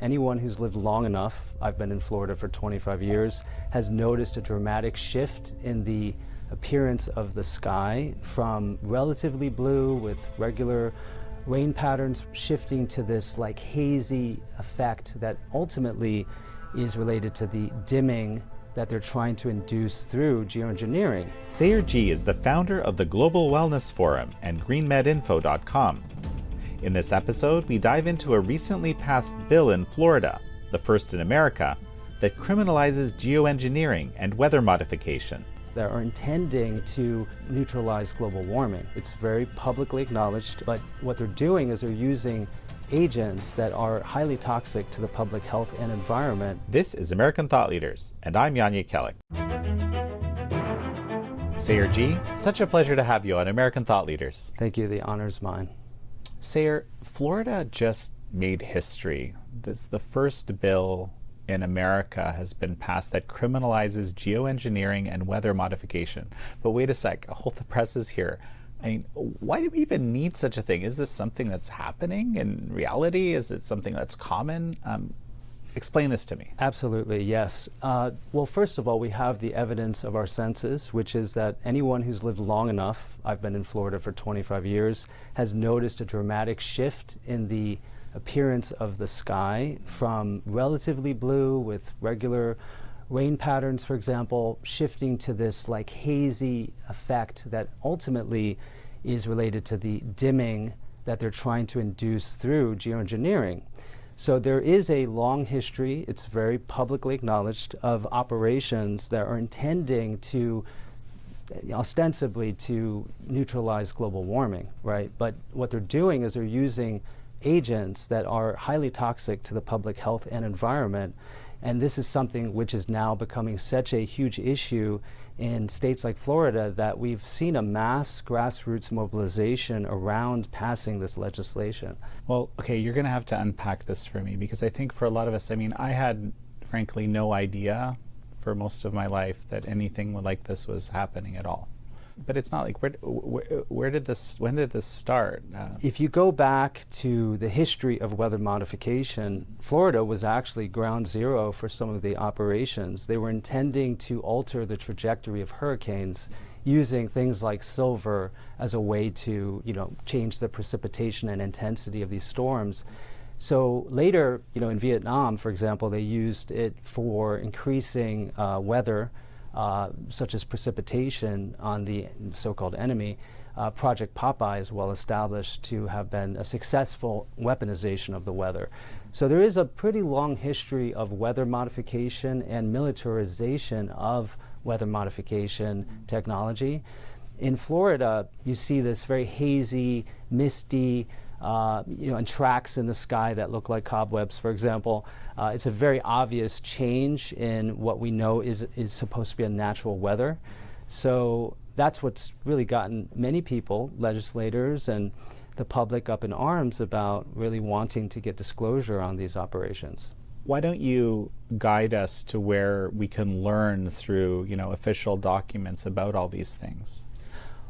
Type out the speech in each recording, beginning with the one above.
Anyone who's lived long enough, I've been in Florida for 25 years, has noticed a dramatic shift in the appearance of the sky from relatively blue with regular rain patterns shifting to this like hazy effect that ultimately is related to the dimming that they're trying to induce through geoengineering. Sayer Ji is the founder of the Global Wellness Forum and greenmedinfo.com. In this episode, we dive into a recently passed bill in Florida, the first in America, that criminalizes geoengineering and weather modification. They are intending to neutralize global warming. It's very publicly acknowledged, but what they're doing is they're using agents that are highly toxic to the public health and environment. This is American Thought Leaders, and I'm Jekielek. Sayer Ji, such a pleasure to have you on American Thought Leaders. Thank you, the honor's mine. Sayer, Florida just made history. This the first bill in America has been passed that criminalizes geoengineering and weather modification. But wait a sec, hold the presses here. I mean, why do we even need such a thing? Is this something that's happening in reality? Is it something that's common? Explain this to me. Absolutely, yes. Well, first of all, we have the evidence of our senses, which is that anyone who's lived long enough, I've been in Florida for 25 years, has noticed a dramatic shift in the appearance of the sky from relatively blue with regular rain patterns, for example, shifting to this like hazy effect that ultimately is related to the dimming that they're trying to induce through geoengineering. So there is a long history, it's very publicly acknowledged, of operations that are intending to ostensibly to neutralize global warming, right? But what they're doing is they're using agents that are highly toxic to the public health and environment. And this is something which is now becoming such a huge issue in states like Florida that we've seen a mass grassroots mobilization around passing this legislation. Well, okay, you're going to have to unpack this for me, because I think for a lot of us, I mean, I had frankly no idea for most of my life that anything like this was happening at all. But it's not like, when did this start? If you go back to the history of weather modification, Florida was actually ground zero for some of the operations. They were intending to alter the trajectory of hurricanes using things like silver as a way to, change the precipitation and intensity of these storms. So later, in Vietnam, for example, they used it for increasing weather, such as precipitation on the so-called enemy. Project Popeye is well established to have been a successful weaponization of the weather. So there is a pretty long history of weather modification and militarization of weather modification technology. In Florida, you see this very hazy, misty, and tracks in the sky that look like cobwebs, for example. It's a very obvious change in what we know is supposed to be a natural weather. So that's what's really gotten many people, legislators and the public, up in arms about really wanting to get disclosure on these operations. Why don't you guide us to where we can learn through, official documents about all these things?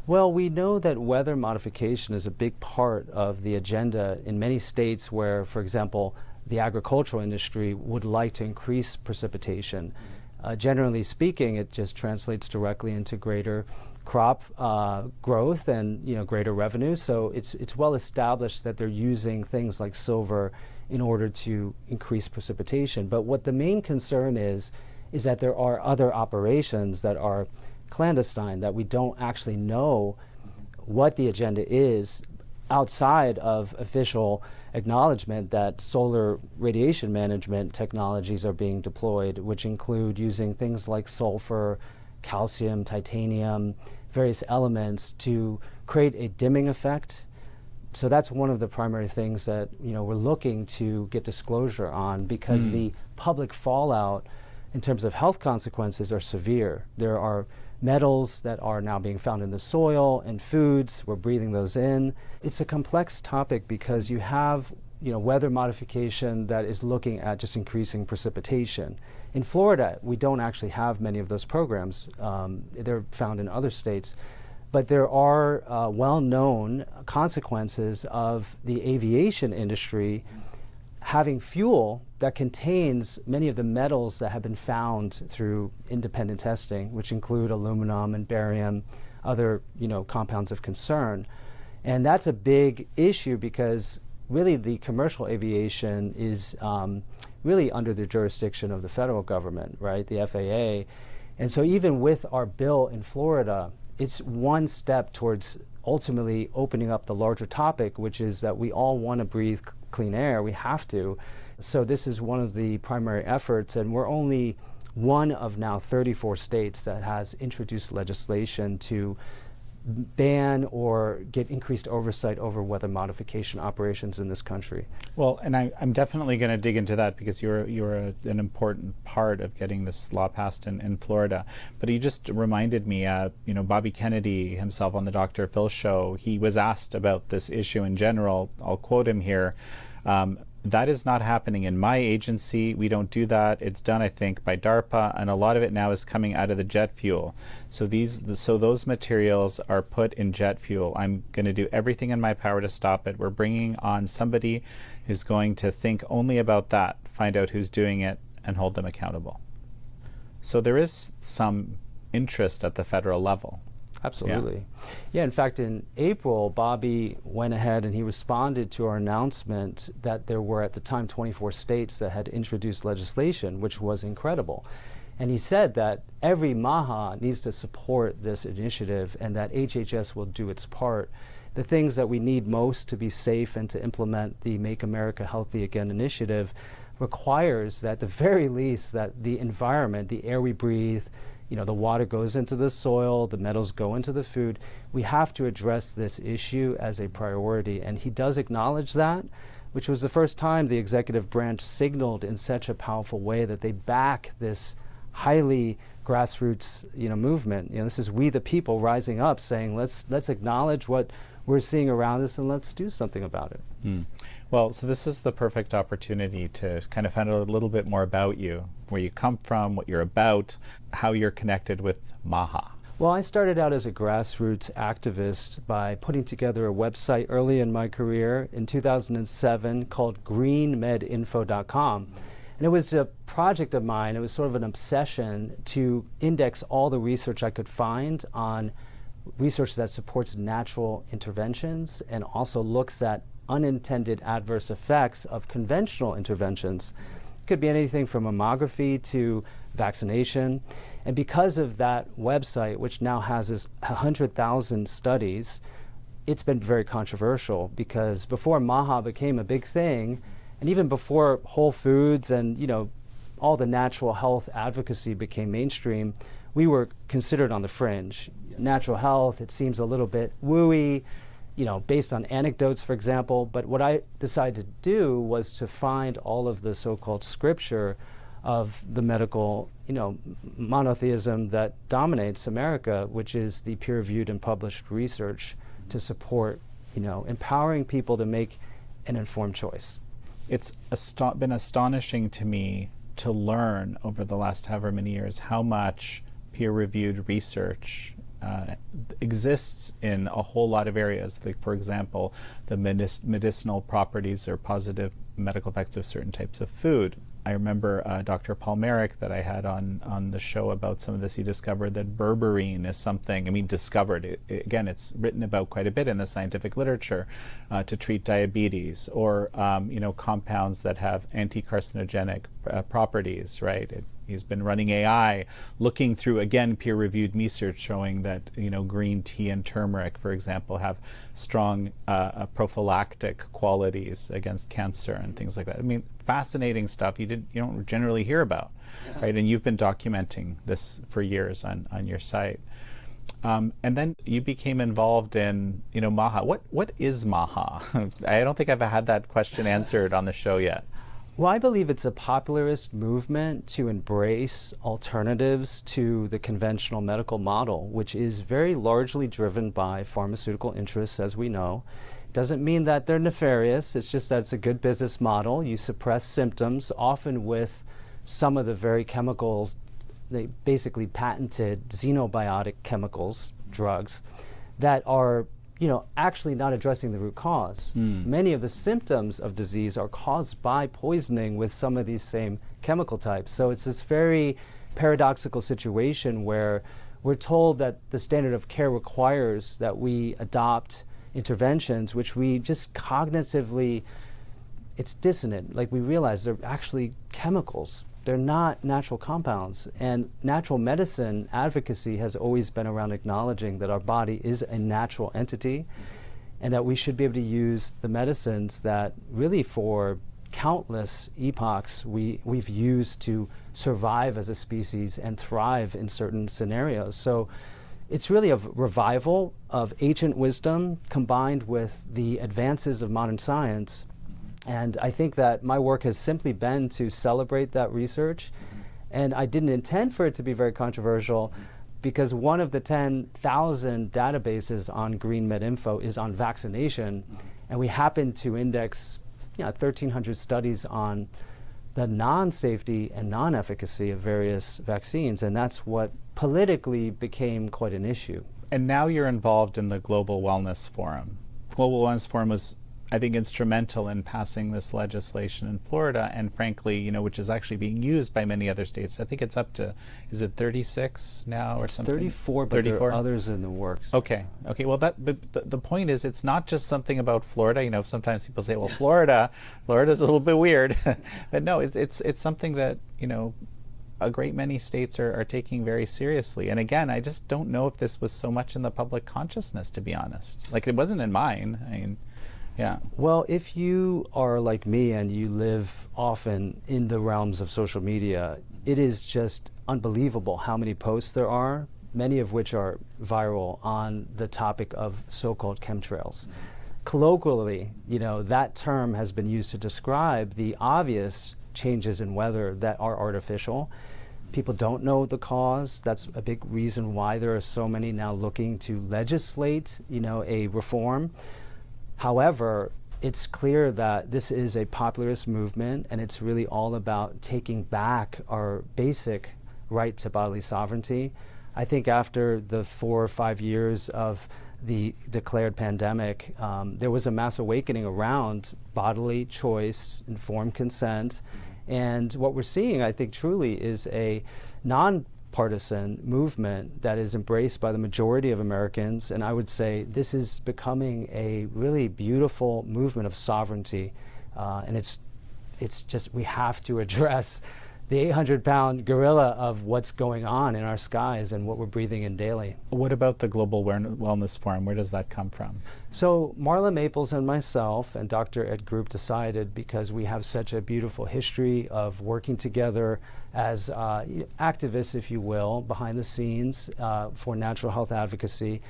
Well, we know that weather modification is a big part of the agenda in many states where, for example, the agricultural industry would like to increase precipitation. Generally speaking, it just translates directly into greater crop growth and greater revenue. So it's well established that they're using things like silver in order to increase precipitation. But what the main concern is that there are other operations that are clandestine, that we don't actually know what the agenda is outside of official acknowledgement that solar radiation management technologies are being deployed, which include using things like sulfur, calcium, titanium, various elements to create a dimming effect. So that's one of the primary things that we're looking to get disclosure on, because the public fallout in terms of health consequences are severe. There are metals that are now being found in the soil and foods. We're breathing those in. It's a complex topic because you have weather modification that is looking at just increasing precipitation. In Florida, we don't actually have many of those programs. They're found in other states. But there are well-known consequences of the aviation industry having fuel that contains many of the metals that have been found through independent testing, which include aluminum and barium, other compounds of concern. And that's a big issue because really the commercial aviation is really under the jurisdiction of the federal government, right, the FAA. And so even with our bill in Florida, it's one step towards ultimately opening up the larger topic, which is that we all want to breathe clean air. We have to. So this is one of the primary efforts, and we're only one of now 34 states that has introduced legislation to ban or get increased oversight over weather modification operations in this country. Well, and I'm definitely going to dig into that because you're an important part of getting this law passed in Florida. But he just reminded me, Bobby Kennedy himself on the Dr. Phil show, he was asked about this issue in general. I'll quote him here. That is not happening in my agency. We don't do that. It's done, I think, by DARPA, and a lot of it now is coming out of the jet fuel. So those materials are put in jet fuel. I'm going to do everything in my power to stop it. We're bringing on somebody who's going to think only about that, find out who's doing it, and hold them accountable. So there is some interest at the federal level. Absolutely. Yeah, in fact, in April, Bobby went ahead and he responded to our announcement that there were at the time 24 states that had introduced legislation, which was incredible. And he said that every MAHA needs to support this initiative and that HHS will do its part. The things that we need most to be safe and to implement the Make America Healthy Again initiative requires that, at the very least, that the environment, the air we breathe, the water goes into the soil, the metals go into the food. We have to address this issue as a priority, and he does acknowledge that, which was the first time the executive branch signaled in such a powerful way that they back this highly grassroots movement. This is we the people rising up saying, let's acknowledge what we're seeing around us and let's do something about it. Well, so this is the perfect opportunity to kind of find out a little bit more about you, where you come from, what you're about, how you're connected with MAHA. Well, I started out as a grassroots activist by putting together a website early in my career in 2007 called greenmedinfo.com. And it was a project of mine. It was sort of an obsession to index all the research I could find on research that supports natural interventions and also looks at unintended adverse effects of conventional interventions. It could be anything from mammography to vaccination. And because of that website, which now has 100,000 studies, it's been very controversial because before MAHA became a big thing, and even before Whole Foods and all the natural health advocacy became mainstream, we were considered on the fringe. Natural health, it seems a little bit wooey, based on anecdotes, for example. But what I decided to do was to find all of the so-called scripture of the medical, monotheism that dominates America, which is the peer-reviewed and published research to support, empowering people to make an informed choice. It's been astonishing to me to learn over the last however many years how much peer-reviewed research exists in a whole lot of areas. Like, for example, the medicinal properties or positive medical effects of certain types of food. I remember Dr. Paul Merrick that I had on the show about some of this. He discovered that berberine is something, discovered it. Again, it's written about quite a bit in the scientific literature to treat diabetes, or compounds that have anti-carcinogenic properties, right? He's been running AI, looking through, again, peer-reviewed research showing that, green tea and turmeric, for example, have strong prophylactic qualities against cancer and things like that. Fascinating stuff you don't generally hear about, right? And you've been documenting this for years on your site. And then you became involved in, MAHA. What is MAHA? I don't think I've had that question answered on the show yet. Well, I believe it's a popularist movement to embrace alternatives to the conventional medical model, which is very largely driven by pharmaceutical interests, as we know. It doesn't mean that they're nefarious, it's just that it's a good business model. You suppress symptoms, often with some of the very chemicals, they basically patented xenobiotic chemicals, drugs, that are actually not addressing the root cause. Many of the symptoms of disease are caused by poisoning with some of these same chemical types. So it's this very paradoxical situation where we're told that the standard of care requires that we adopt interventions which we just cognitively, it's dissonant. Like, we realize they're actually chemicals. They're not natural compounds. And natural medicine advocacy has always been around acknowledging that our body is a natural entity and that we should be able to use the medicines that really for countless epochs we've used to survive as a species and thrive in certain scenarios. So it's really a revival of ancient wisdom combined with the advances of modern science. And I think that my work has simply been to celebrate that research. And I didn't intend for it to be very controversial, because one of the 10,000 databases on GreenMedInfo is on vaccination. And we happen to index 1,300 studies on the non-safety and non-efficacy of various vaccines. And that's what politically became quite an issue. And now you're involved in the Global Wellness Forum. Global Wellness Forum was, I think, instrumental in passing this legislation in Florida, and frankly, which is actually being used by many other states. I think it's up to, is it 36 now or something? 34, but 34? There are others in the works. Okay. Well, but the point is, it's not just something about Florida. Sometimes people say, well, Florida's a little bit weird. But no, it's something that, a great many states are taking very seriously. And again, I just don't know if this was so much in the public consciousness, to be honest. Like, it wasn't in mine. I mean, yeah. Well, if you are like me and you live often in the realms of social media, it is just unbelievable how many posts there are, many of which are viral on the topic of so-called chemtrails. Colloquially, that term has been used to describe the obvious changes in weather that are artificial. People don't know the cause. That's a big reason why there are so many now looking to legislate, a reform. However, it's clear that this is a populist movement, and it's really all about taking back our basic right to bodily sovereignty. I think after the 4 or 5 years of the declared pandemic, there was a mass awakening around bodily choice, informed consent. And what we're seeing, I think, truly is a nonpartisan movement that is embraced by the majority of Americans. And I would say this is becoming a really beautiful movement of sovereignty. And it's just, we have to address the 800-pound gorilla of what's going on in our skies and what we're breathing in daily. What about the Global Wellness Forum? Where does that come from? So Marla Maples and myself and Dr. Ed Group decided, because we have such a beautiful history of working together as activists, if you will, behind the scenes for natural health advocacy,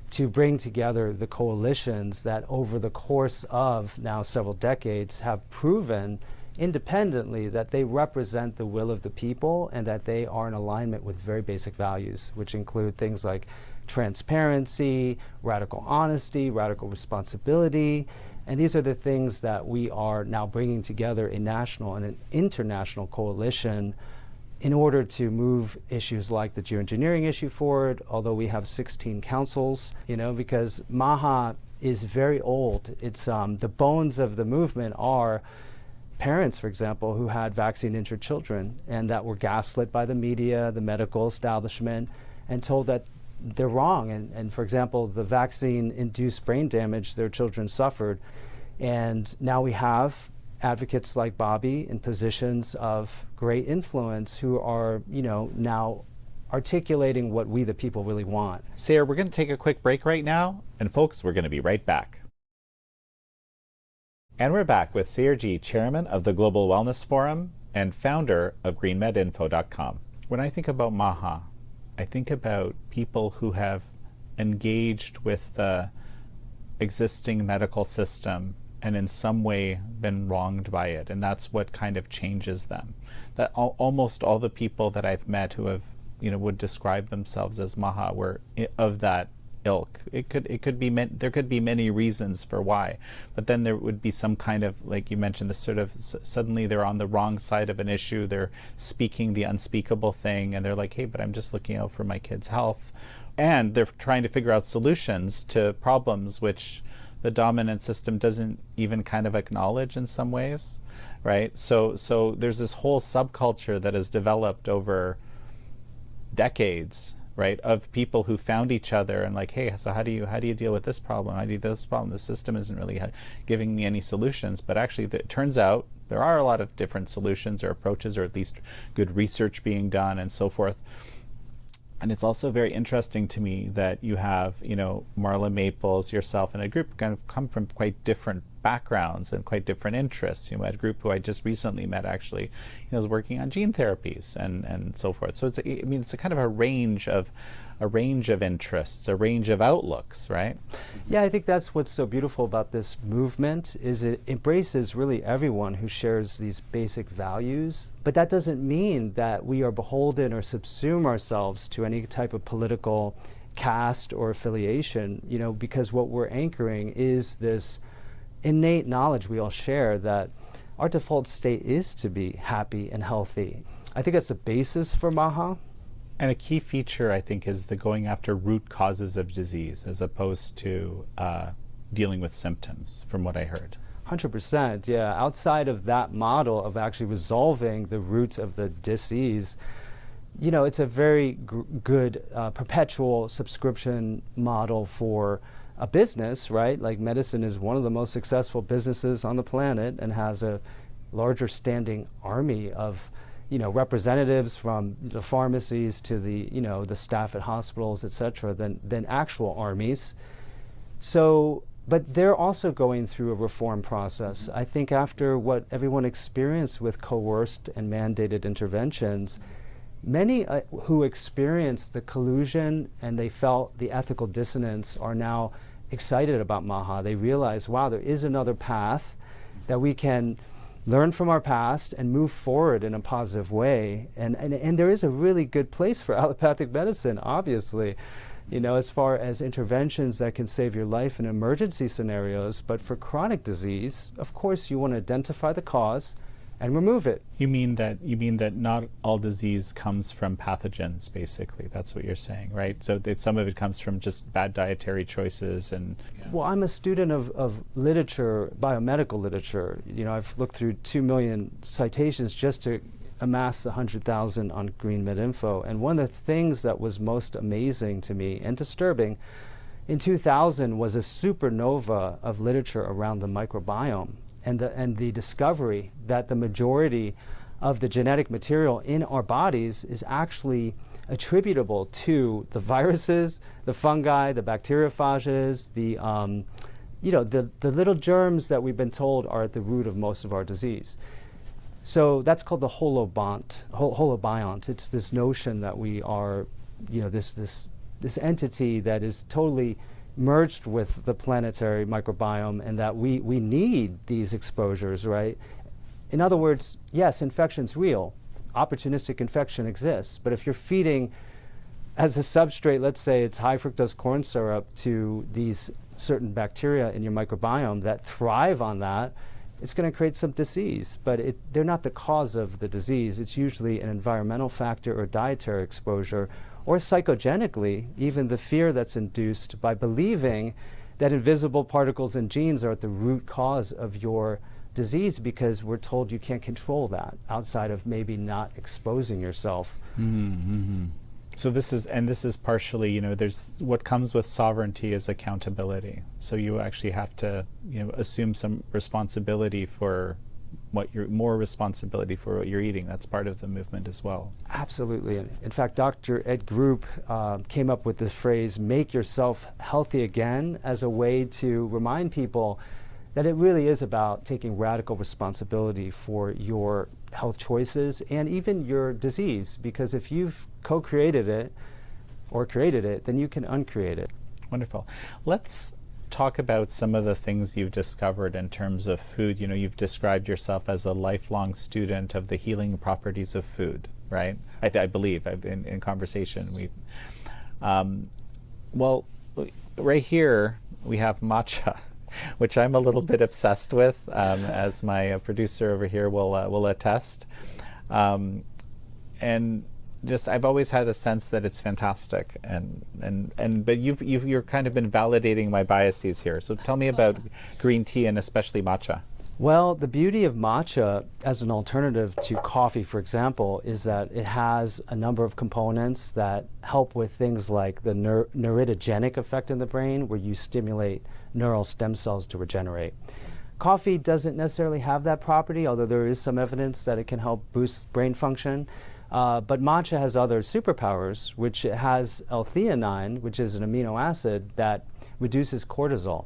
to bring together the coalitions that over the course of now several decades have proven independently that they represent the will of the people and that they are in alignment with very basic values, which include things like transparency, radical honesty, radical responsibility. And these are the things that we are now bringing together a national and an international coalition in order to move issues like the geoengineering issue forward, although we have 16 councils, because MAHA is very old. It's the bones of the movement are parents, for example, who had vaccine-injured children and that were gaslit by the media, the medical establishment, and told that they're wrong. And for example, the vaccine-induced brain damage their children suffered. And now we have advocates like Bobby in positions of great influence who are, now articulating what we the people really want. Sarah, we're going to take a quick break right now. And folks, we're going to be right back. And we're back with Sayre Ji, chairman of the Global Wellness Forum and founder of GreenMedInfo.com. When I think about MAHA, I think about people who have engaged with the existing medical system and in some way been wronged by it, and that's what kind of changes them. That almost all the people that I've met who have, would describe themselves as MAHA were of that ilk. There could be many reasons for why, but then there would be some kind of, like you mentioned, the sort of suddenly they're on the wrong side of an issue, they're speaking the unspeakable thing, and they're like, hey, but I'm just looking out for my kid's health, And they're trying to figure out solutions to problems which the dominant system doesn't even kind of acknowledge in some ways, right? So there's this whole subculture that has developed over decades, right, of people who found each other and like, hey, so how do you deal with this problem? How do you deal with this problem? The system isn't really giving me any solutions. But actually, it turns out there are a lot of different solutions or approaches, or at least good research being done and so forth. And it's also very interesting to me that you have, Marla Maples, yourself, and a group kind of come from quite different backgrounds and quite different interests. A group who I just recently met actually, is working on gene therapies and so forth. So it's a kind of a range of interests, a range of outlooks, right? Yeah, I think that's what's so beautiful about this movement is it embraces really everyone who shares these basic values. But that doesn't mean that we are beholden or subsume ourselves to any type of political caste or affiliation, because what we're anchoring is this innate knowledge we all share that our default state is to be happy and healthy. I think that's the basis for MAHA. And a key feature, I think, is the going after root causes of disease as opposed to dealing with symptoms, from what I heard. 100%, yeah. Outside of that model of actually resolving the root of the disease, it's a very good perpetual subscription model for a business, right? Like medicine is one of the most successful businesses on the planet and has a larger standing army of representatives from the pharmacies to the staff at hospitals, etc., than actual armies. So, but they're also going through a reform process. I think after what everyone experienced with coerced and mandated interventions, many who experienced the collusion and they felt the ethical dissonance are now excited about MAHA. They realize, wow, there is another path that we can learn from our past and move forward in a positive way. And there is a really good place for allopathic medicine, obviously, as far as interventions that can save your life in emergency scenarios. But for chronic disease, of course, you want to identify the cause and remove it. You mean that not all disease comes from pathogens, basically. That's what you're saying, right? So some of it comes from just bad dietary choices and... Yeah. Well, I'm a student of literature, biomedical literature. I've looked through 2 million citations just to amass the 100,000 on Green Med Info. And one of the things that was most amazing to me and disturbing in 2000 was a supernova of literature around the microbiome. And the discovery that the majority of the genetic material in our bodies is actually attributable to the viruses, the fungi, the bacteriophages, the little germs that we've been told are at the root of most of our disease. So that's called the holobiont. It's this notion that we are, this entity that is totally merged with the planetary microbiome, and that we need these exposures, right? In other words, yes, infection's real. Opportunistic infection exists. But if you're feeding as a substrate, let's say it's high fructose corn syrup to these certain bacteria in your microbiome that thrive on that, it's going to create some disease. But they're not the cause of the disease. It's usually an environmental factor or dietary exposure, or psychogenically, even the fear that's induced by believing that invisible particles and genes are at the root cause of your disease, because we're told you can't control that outside of maybe not exposing yourself. Mm-hmm. So this is partially, there's what comes with sovereignty is accountability. So you actually have to, assume some responsibility for more responsibility for what you're eating. That's part of the movement as well. Absolutely. In fact, Dr. Ed Group came up with this phrase, make yourself healthy again, as a way to remind people that it really is about taking radical responsibility for your health choices and even your disease. Because if you've co-created it or created it, then you can uncreate it. Wonderful. Let's talk about some of the things you've discovered in terms of food. You've described yourself as a lifelong student of the healing properties of food, right? I believe in conversation well, right here we have matcha, which I'm a little bit obsessed with, as my producer over here will attest. And just I've always had the sense that it's fantastic, but you're kind of been validating my biases here. So tell me about green tea and especially matcha. Well, the beauty of matcha as an alternative to coffee, for example, is that it has a number of components that help with things like the neurogeneric effect in the brain, where you stimulate neural stem cells to regenerate. Coffee doesn't necessarily have that property, although there is some evidence that it can help boost brain function. But matcha has other superpowers, which it has L-theanine, which is an amino acid that reduces cortisol.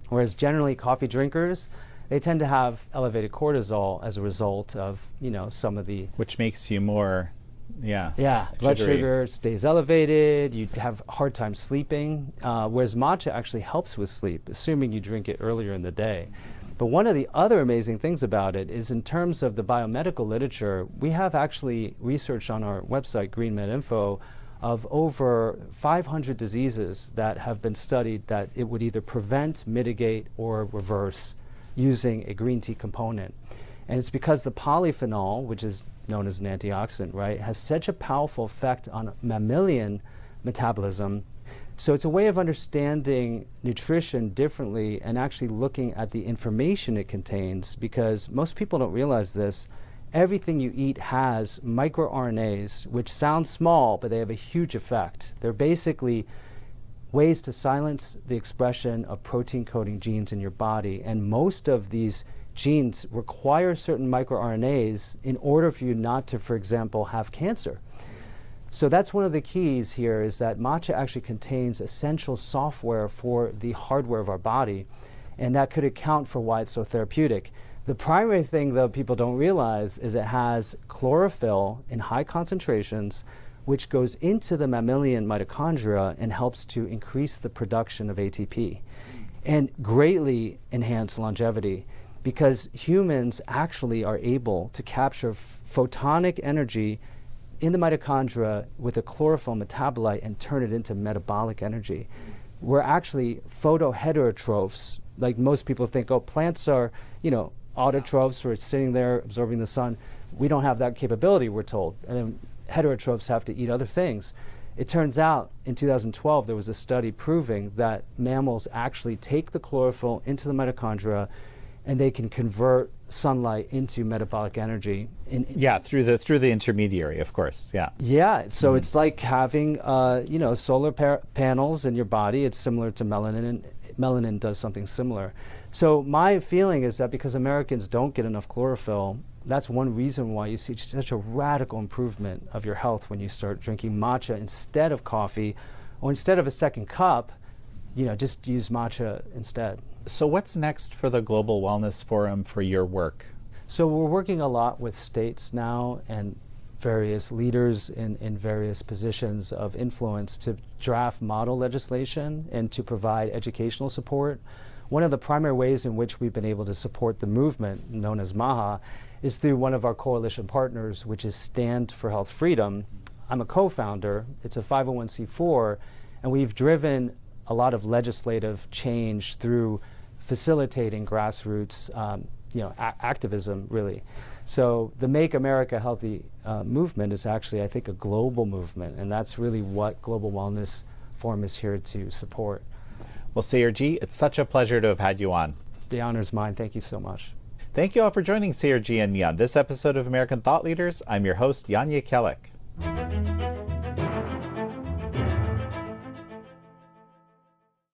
Whereas generally coffee drinkers, they tend to have elevated cortisol as a result of, some of the... Which makes you more, blood sugar stays elevated, you have a hard time sleeping, whereas matcha actually helps with sleep, assuming you drink it earlier in the day. But one of the other amazing things about it is in terms of the biomedical literature, we have actually research on our website, GreenMedInfo, of over 500 diseases that have been studied that it would either prevent, mitigate, or reverse using a green tea component. And it's because the polyphenol, which is known as an antioxidant, right, has such a powerful effect on mammalian metabolism. So it's a way of understanding nutrition differently and actually looking at the information it contains, because most people don't realize this. Everything you eat has microRNAs, which sound small, but they have a huge effect. They're basically ways to silence the expression of protein-coding genes in your body. And most of these genes require certain microRNAs in order for you not to, for example, have cancer. So that's one of the keys here, is that matcha actually contains essential software for the hardware of our body, and that could account for why it's so therapeutic. The primary thing, though, people don't realize is it has chlorophyll in high concentrations, which goes into the mammalian mitochondria and helps to increase the production of ATP and greatly enhance longevity, because humans actually are able to capture photonic energy in the mitochondria with a chlorophyll metabolite and turn it into metabolic energy. We're actually photoheterotrophs. Like most people think, oh, plants are, autotrophs, or it's sitting there absorbing the sun. We don't have that capability, we're told. And then heterotrophs have to eat other things. It turns out in 2012 there was a study proving that mammals actually take the chlorophyll into the mitochondria, and they can convert sunlight into metabolic energy. Through the intermediary, of course. So it's like having solar panels in your body. It's similar to melanin, and melanin does something similar. So my feeling is that because Americans don't get enough chlorophyll, that's one reason why you see such a radical improvement of your health when you start drinking matcha instead of coffee, or instead of a second cup, just use matcha instead. So what's next for the Global Wellness Forum for your work? So we're working a lot with states now and various leaders in various positions of influence to draft model legislation and to provide educational support. One of the primary ways in which we've been able to support the movement, known as MAHA, is through one of our coalition partners, which is Stand for Health Freedom. I'm a co-founder. It's a 501c4, and we've driven a lot of legislative change through facilitating grassroots, activism, really. So the Make America Healthy movement is actually, I think, a global movement, and that's really what Global Wellness Forum is here to support. Well, Sayer Ji, it's such a pleasure to have had you on. The honor's mine. Thank you so much. Thank you all for joining Sayer Ji and me on this episode of American Thought Leaders. I'm your host, Jekielek.